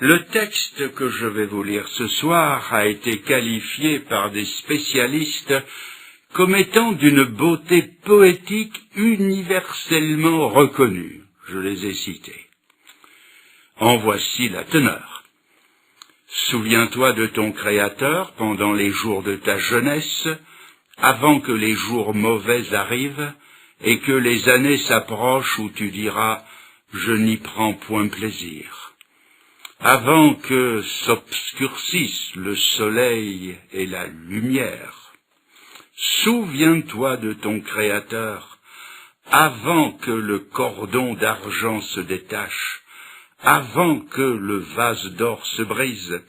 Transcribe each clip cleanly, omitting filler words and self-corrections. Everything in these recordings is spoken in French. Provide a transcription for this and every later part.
Le texte que je vais vous lire ce soir a été qualifié par des spécialistes comme étant d'une beauté poétique universellement reconnue. Je les ai cités. En voici la teneur. Souviens-toi de ton Créateur pendant les jours de ta jeunesse, avant que les jours mauvais arrivent et que les années s'approchent où tu diras « je n'y prends point plaisir ». Avant que s'obscurcissent le soleil et la lumière. Souviens-toi de ton Créateur, avant que le cordon d'argent se détache, avant que le vase d'or se brise,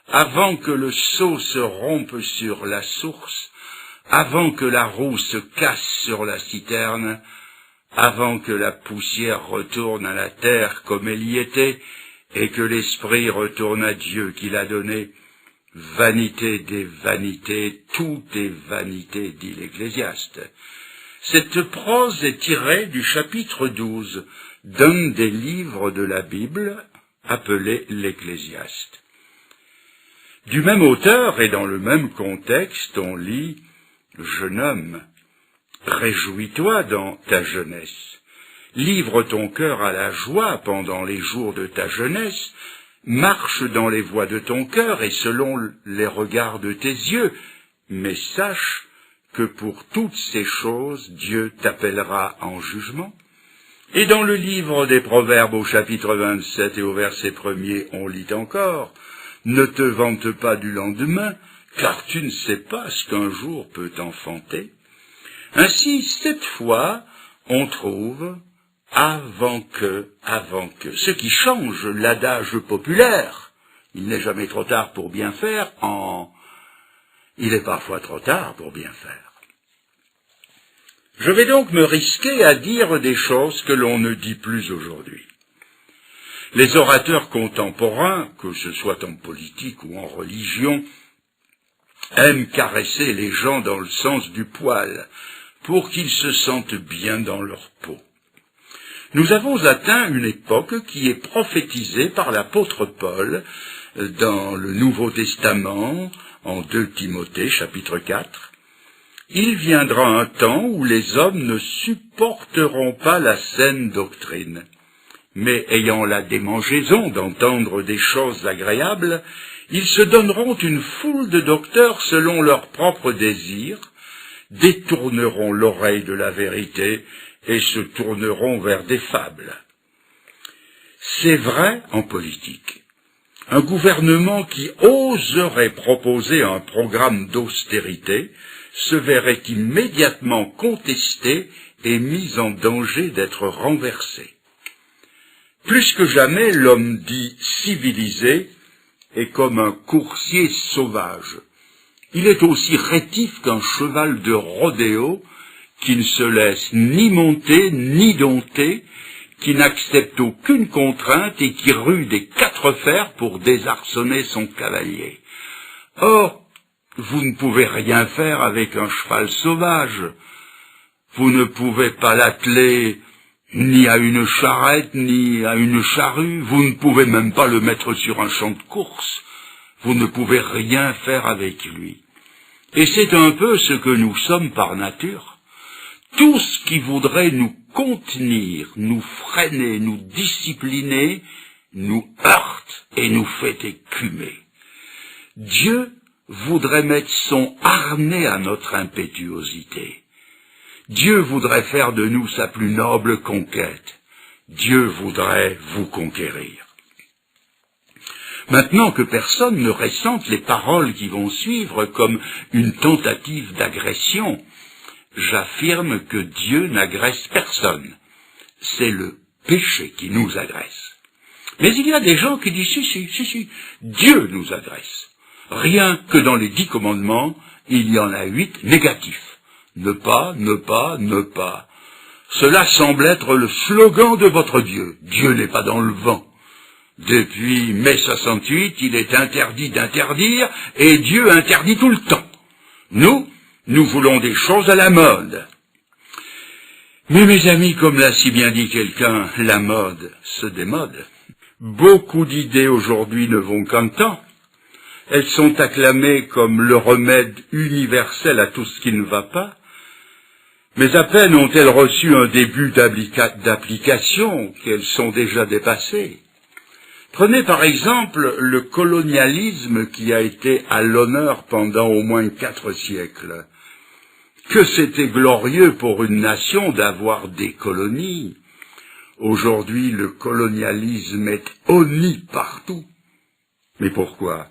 avant que le seau se rompe sur la source, avant que la roue se casse sur la citerne, avant que la poussière retourne à la terre comme elle y était, et que l'esprit retourne à Dieu qui l'a donné. Vanité des vanités, tout est vanité, dit l'Ecclésiaste. Cette prose est tirée du chapitre 12 d'un des livres de la Bible appelé l'Ecclésiaste. Du même auteur et dans le même contexte, on lit « Jeune homme, réjouis-toi dans ta jeunesse. Livre ton cœur à la joie pendant les jours de ta jeunesse, marche dans les voies de ton cœur et selon les regards de tes yeux, mais sache que pour toutes ces choses, Dieu t'appellera en jugement. » Et dans le livre des Proverbes au chapitre 27 et au verset 1er, on lit encore « Ne te vante pas du lendemain, car tu ne sais pas ce qu'un jour peut t'enfanter. » Ainsi, cette fois, on trouve avant que, ce qui change l'adage populaire, il n'est jamais trop tard pour bien faire, il est parfois trop tard pour bien faire. Je vais donc me risquer à dire des choses que l'on ne dit plus aujourd'hui. Les orateurs contemporains, que ce soit en politique ou en religion, aiment caresser les gens dans le sens du poil, pour qu'ils se sentent bien dans leur peau. Nous avons atteint une époque qui est prophétisée par l'apôtre Paul dans le Nouveau Testament, en 2 Timothée, chapitre 4. Il viendra un temps où les hommes ne supporteront pas la saine doctrine, mais ayant la démangeaison d'entendre des choses agréables, ils se donneront une foule de docteurs selon leurs propres désirs, détourneront l'oreille de la vérité et se tourneront vers des fables. C'est vrai en politique. Un gouvernement qui oserait proposer un programme d'austérité se verrait immédiatement contesté et mis en danger d'être renversé. Plus que jamais, l'homme dit civilisé est comme un coursier sauvage. Il est aussi rétif qu'un cheval de rodéo qui ne se laisse ni monter ni dompter, qui n'accepte aucune contrainte et qui rue des 4 fers pour désarçonner son cavalier. Or, vous ne pouvez rien faire avec un cheval sauvage. Vous ne pouvez pas l'atteler ni à une charrette, ni à une charrue. Vous ne pouvez même pas le mettre sur un champ de course. Vous ne pouvez rien faire avec lui. Et c'est un peu ce que nous sommes par nature. Tout ce qui voudrait nous contenir, nous freiner, nous discipliner, nous heurte et nous fait écumer. Dieu voudrait mettre son harnais à notre impétuosité. Dieu voudrait faire de nous sa plus noble conquête. Dieu voudrait vous conquérir. Maintenant que personne ne ressente les paroles qui vont suivre comme une tentative d'agression, j'affirme que Dieu n'agresse personne. C'est le péché qui nous agresse. Mais il y a des gens qui disent si, Dieu nous agresse. Rien que dans les 10 commandements, il y en a 8 négatifs. Ne pas. Cela semble être le slogan de votre Dieu. Dieu n'est pas dans le vent. Depuis mai 68, il est interdit d'interdire et Dieu interdit tout le temps. Nous voulons des choses à la mode. Mais mes amis, comme l'a si bien dit quelqu'un, la mode se démode. Beaucoup d'idées aujourd'hui ne vont qu'un temps. Elles sont acclamées comme le remède universel à tout ce qui ne va pas, mais à peine ont-elles reçu un début d'application qu'elles sont déjà dépassées. Prenez par exemple le colonialisme qui a été à l'honneur pendant au moins 4 siècles. Que c'était glorieux pour une nation d'avoir des colonies. Aujourd'hui, le colonialisme est honni partout. Mais pourquoi?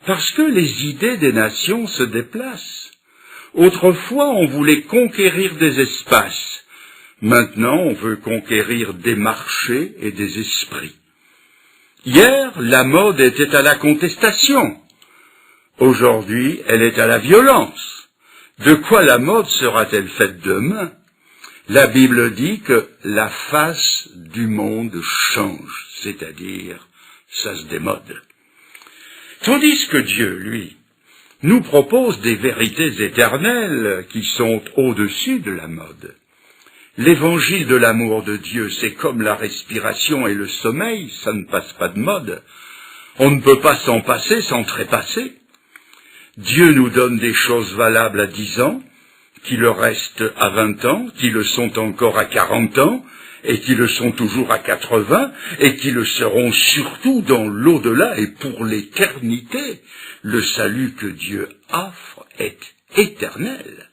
Parce que les idées des nations se déplacent. Autrefois, on voulait conquérir des espaces. Maintenant, on veut conquérir des marchés et des esprits. Hier, la mode était à la contestation. Aujourd'hui, elle est à la violence. De quoi la mode sera-t-elle faite demain? La Bible dit que la face du monde change, c'est-à-dire, ça se démode. Tandis que Dieu, lui, nous propose des vérités éternelles qui sont au-dessus de la mode. L'évangile de l'amour de Dieu, c'est comme la respiration et le sommeil, ça ne passe pas de mode. On ne peut pas s'en passer, s'en trépasser. Dieu nous donne des choses valables à 10 ans, qui le restent à 20 ans, qui le sont encore à 40 ans, et qui le sont toujours à 80, et qui le seront surtout dans l'au-delà et pour l'éternité. Le salut que Dieu offre est éternel.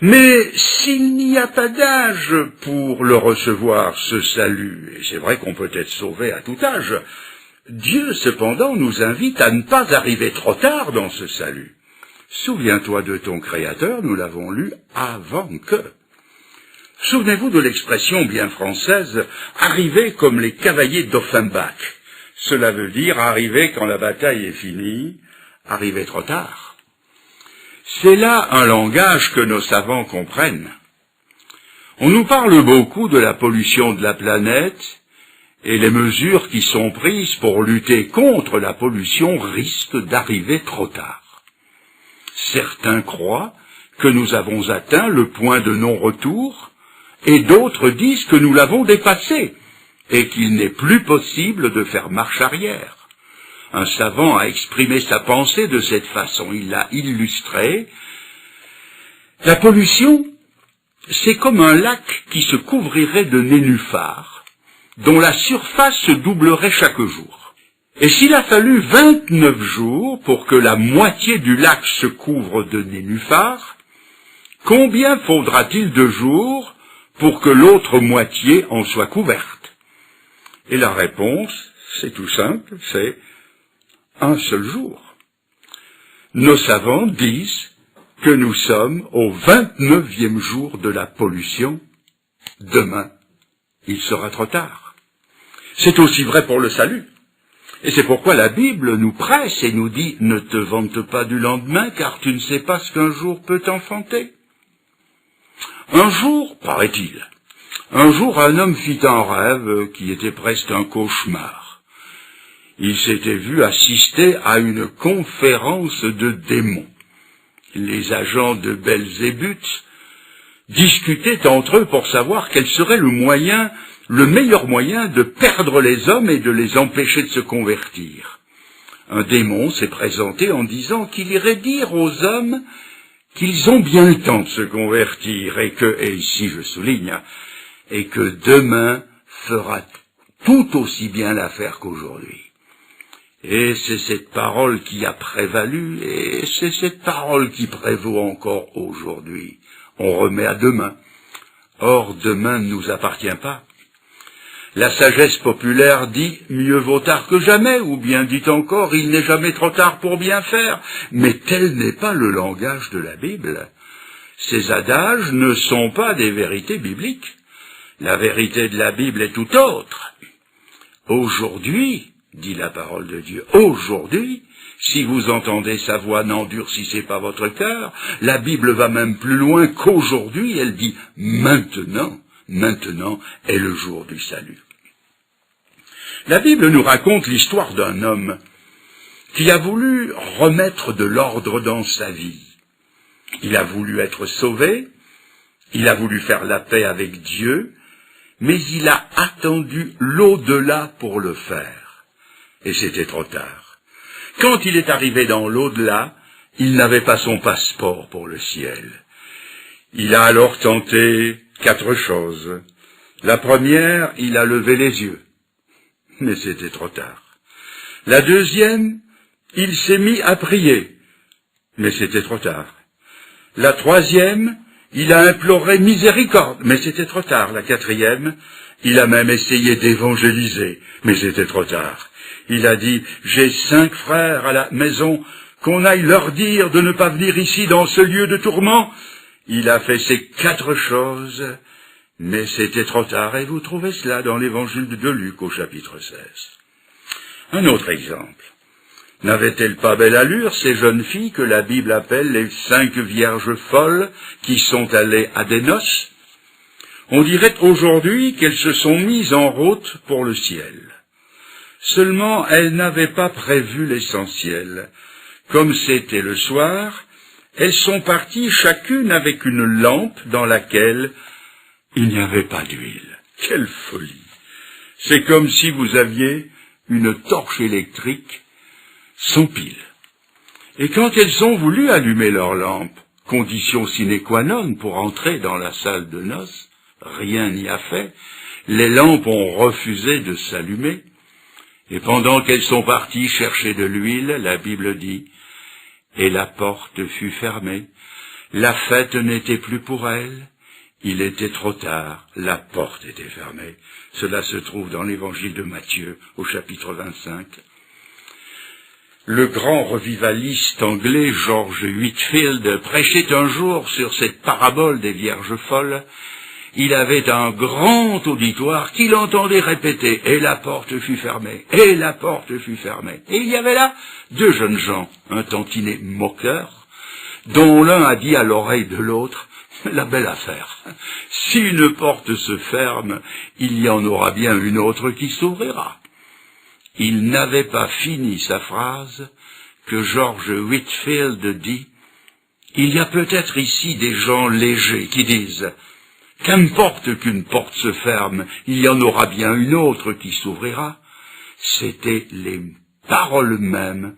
Mais s'il n'y a pas d'âge pour le recevoir, ce salut, et c'est vrai qu'on peut être sauvé à tout âge, Dieu cependant nous invite à ne pas arriver trop tard dans ce salut. Souviens-toi de ton Créateur, nous l'avons lu avant que. Souvenez-vous de l'expression bien française « arriver comme les cavaliers d'Offenbach ». Cela veut dire arriver quand la bataille est finie, arriver trop tard. C'est là un langage que nos savants comprennent. On nous parle beaucoup de la pollution de la planète et les mesures qui sont prises pour lutter contre la pollution risquent d'arriver trop tard. Certains croient que nous avons atteint le point de non-retour et d'autres disent que nous l'avons dépassé et qu'il n'est plus possible de faire marche arrière. Un savant a exprimé sa pensée de cette façon, il l'a illustré. La pollution, c'est comme un lac qui se couvrirait de nénuphars, dont la surface se doublerait chaque jour. Et s'il a fallu 29 jours pour que la moitié du lac se couvre de nénuphars, combien faudra-t-il de jours pour que l'autre moitié en soit couverte? Et la réponse, c'est tout simple, c'est un seul jour. Nos savants disent que nous sommes au 29e jour de la pollution. Demain, il sera trop tard. C'est aussi vrai pour le salut. Et c'est pourquoi la Bible nous presse et nous dit « Ne te vante pas du lendemain, car tu ne sais pas ce qu'un jour peut t'enfanter. » Un jour, paraît-il, un jour un homme fit un rêve qui était presque un cauchemar. Il s'était vu assister à une conférence de démons. Les agents de Belzébuth discutaient entre eux pour savoir quel serait le meilleur moyen de perdre les hommes et de les empêcher de se convertir. Un démon s'est présenté en disant qu'il irait dire aux hommes qu'ils ont bien le temps de se convertir et ici je souligne, et que demain fera tout aussi bien l'affaire qu'aujourd'hui. Et c'est cette parole qui a prévalu, et c'est cette parole qui prévaut encore aujourd'hui. On remet à demain. Or, demain ne nous appartient pas. La sagesse populaire dit « mieux vaut tard que jamais », ou bien dit encore « il n'est jamais trop tard pour bien faire ». Mais tel n'est pas le langage de la Bible. Ces adages ne sont pas des vérités bibliques. La vérité de la Bible est tout autre. Aujourd'hui, dit la parole de Dieu, aujourd'hui, si vous entendez sa voix, n'endurcissez pas votre cœur. La Bible va même plus loin qu'aujourd'hui, elle dit maintenant est le jour du salut. La Bible nous raconte l'histoire d'un homme qui a voulu remettre de l'ordre dans sa vie. Il a voulu être sauvé, il a voulu faire la paix avec Dieu, mais il a attendu l'au-delà pour le faire. Et c'était trop tard. Quand il est arrivé dans l'au-delà, il n'avait pas son passeport pour le ciel. Il a alors tenté 4 choses. La première, il a levé les yeux. Mais c'était trop tard. La deuxième, il s'est mis à prier. Mais c'était trop tard. La troisième, il a imploré miséricorde. Mais c'était trop tard. La quatrième, il a même essayé d'évangéliser. Mais c'était trop tard. Il a dit, j'ai 5 frères à la maison, qu'on aille leur dire de ne pas venir ici dans ce lieu de tourment. Il a fait ces 4 choses, mais c'était trop tard. Et vous trouvez cela dans l'évangile de Luc au chapitre 16. Un autre exemple. N'avaient-elles pas belle allure, ces jeunes filles que la Bible appelle les 5 vierges folles qui sont allées à des noces? On dirait aujourd'hui qu'elles se sont mises en route pour le ciel. Seulement, elles n'avaient pas prévu l'essentiel. Comme c'était le soir, elles sont parties chacune avec une lampe dans laquelle il n'y avait pas d'huile. Quelle folie! C'est comme si vous aviez une torche électrique sans pile. Et quand elles ont voulu allumer leur lampe, condition sine qua non pour entrer dans la salle de noces, rien n'y a fait, les lampes ont refusé de s'allumer, et pendant qu'elles sont parties chercher de l'huile, la Bible dit, et la porte fut fermée, la fête n'était plus pour elles, il était trop tard, la porte était fermée. Cela se trouve dans l'évangile de Matthieu, au chapitre 25. Le grand revivaliste anglais George Whitefield prêchait un jour sur cette parabole des vierges folles. Il avait un grand auditoire qui l'entendait répéter « Et la porte fut fermée, et la porte fut fermée ». Et il y avait là 2 jeunes gens, un tantinet moqueur, dont l'un a dit à l'oreille de l'autre « La belle affaire, si une porte se ferme, il y en aura bien une autre qui s'ouvrira ». Il n'avait pas fini sa phrase que George Whitefield dit « Il y a peut-être ici des gens légers qui disent « Qu'importe qu'une porte se ferme, il y en aura bien une autre qui s'ouvrira ». C'étaient les paroles mêmes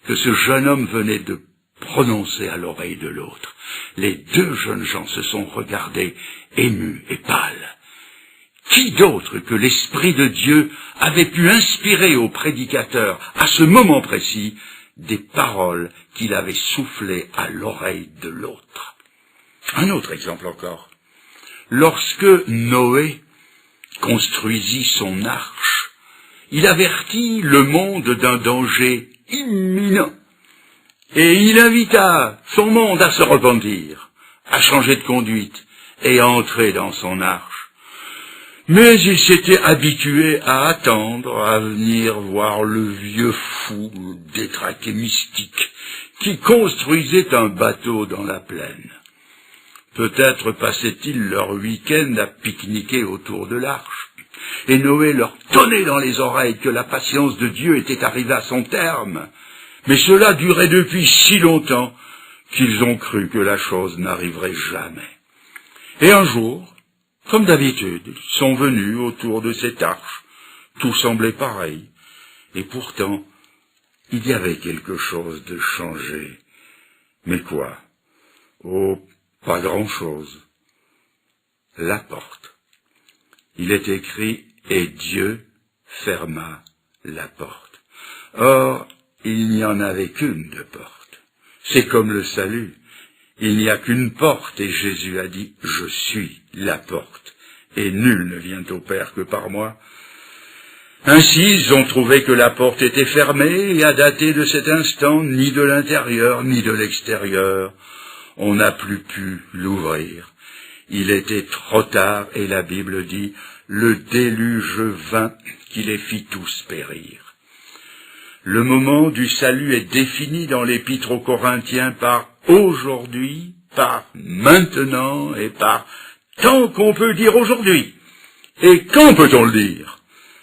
que ce jeune homme venait de prononcer à l'oreille de l'autre. Les 2 jeunes gens se sont regardés, émus et pâles. Qui d'autre que l'Esprit de Dieu avait pu inspirer au prédicateur, à ce moment précis, des paroles qu'il avait soufflées à l'oreille de l'autre? Un autre exemple encore. Lorsque Noé construisit son arche, il avertit le monde d'un danger imminent. Et il invita son monde à se repentir, à changer de conduite et à entrer dans son arche. Mais il s'était habitué à attendre, à venir voir le vieux fou, détraqué mystique, qui construisait un bateau dans la plaine. Peut-être passaient-ils leur week-end à pique-niquer autour de l'arche. Et Noé leur tonnait dans les oreilles que la patience de Dieu était arrivée à son terme. Mais cela durait depuis si longtemps qu'ils ont cru que la chose n'arriverait jamais. Et un jour, comme d'habitude, ils sont venus autour de cette arche. Tout semblait pareil. Et pourtant, il y avait quelque chose de changé. Mais quoi? Oh, pas grand-chose. La porte. Il est écrit « Et Dieu ferma la porte ». Or, il n'y en avait qu'une de porte. C'est comme le salut. Il n'y a qu'une porte et Jésus a dit « Je suis la porte et nul ne vient au Père que par moi ». Ainsi, ils ont trouvé que la porte était fermée et à dater de cet instant, ni de l'intérieur ni de l'extérieur, on n'a plus pu l'ouvrir. Il était trop tard et la Bible dit « Le déluge vint qui les fit tous périr ». Le moment du salut est défini dans l'Épître aux Corinthiens par « aujourd'hui », par « maintenant » et par « tant qu'on peut dire aujourd'hui ». Et quand peut-on le dire?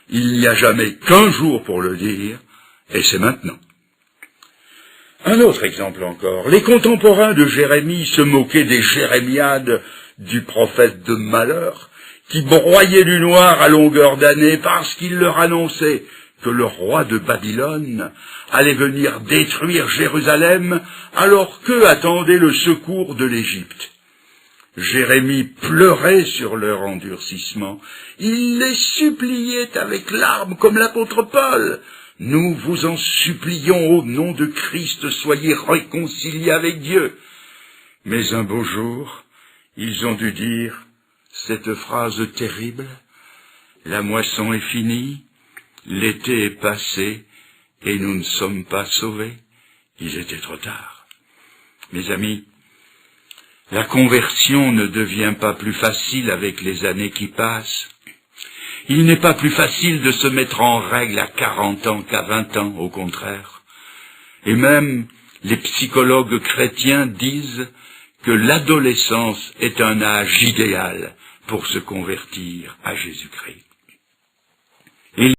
Il n'y a jamais qu'un jour pour le dire, et c'est maintenant. Un autre exemple encore. Les contemporains de Jérémie se moquaient des jérémiades du prophète de malheur, qui broyaient du noir à longueur d'année parce qu'il leur annonçait que le roi de Babylone allait venir détruire Jérusalem alors qu'eux attendaient le secours de l'Égypte. Jérémie pleurait sur leur endurcissement. Il les suppliait avec larmes comme l'apôtre Paul. « Nous vous en supplions au nom de Christ, soyez réconciliés avec Dieu. » Mais un beau jour, ils ont dû dire cette phrase terrible, « La moisson est finie, l'été est passé, et nous ne sommes pas sauvés. » Il était trop tard. Mes amis, la conversion ne devient pas plus facile avec les années qui passent. Il n'est pas plus facile de se mettre en règle à 40 ans qu'à 20 ans, au contraire. Et même les psychologues chrétiens disent que l'adolescence est un âge idéal pour se convertir à Jésus-Christ.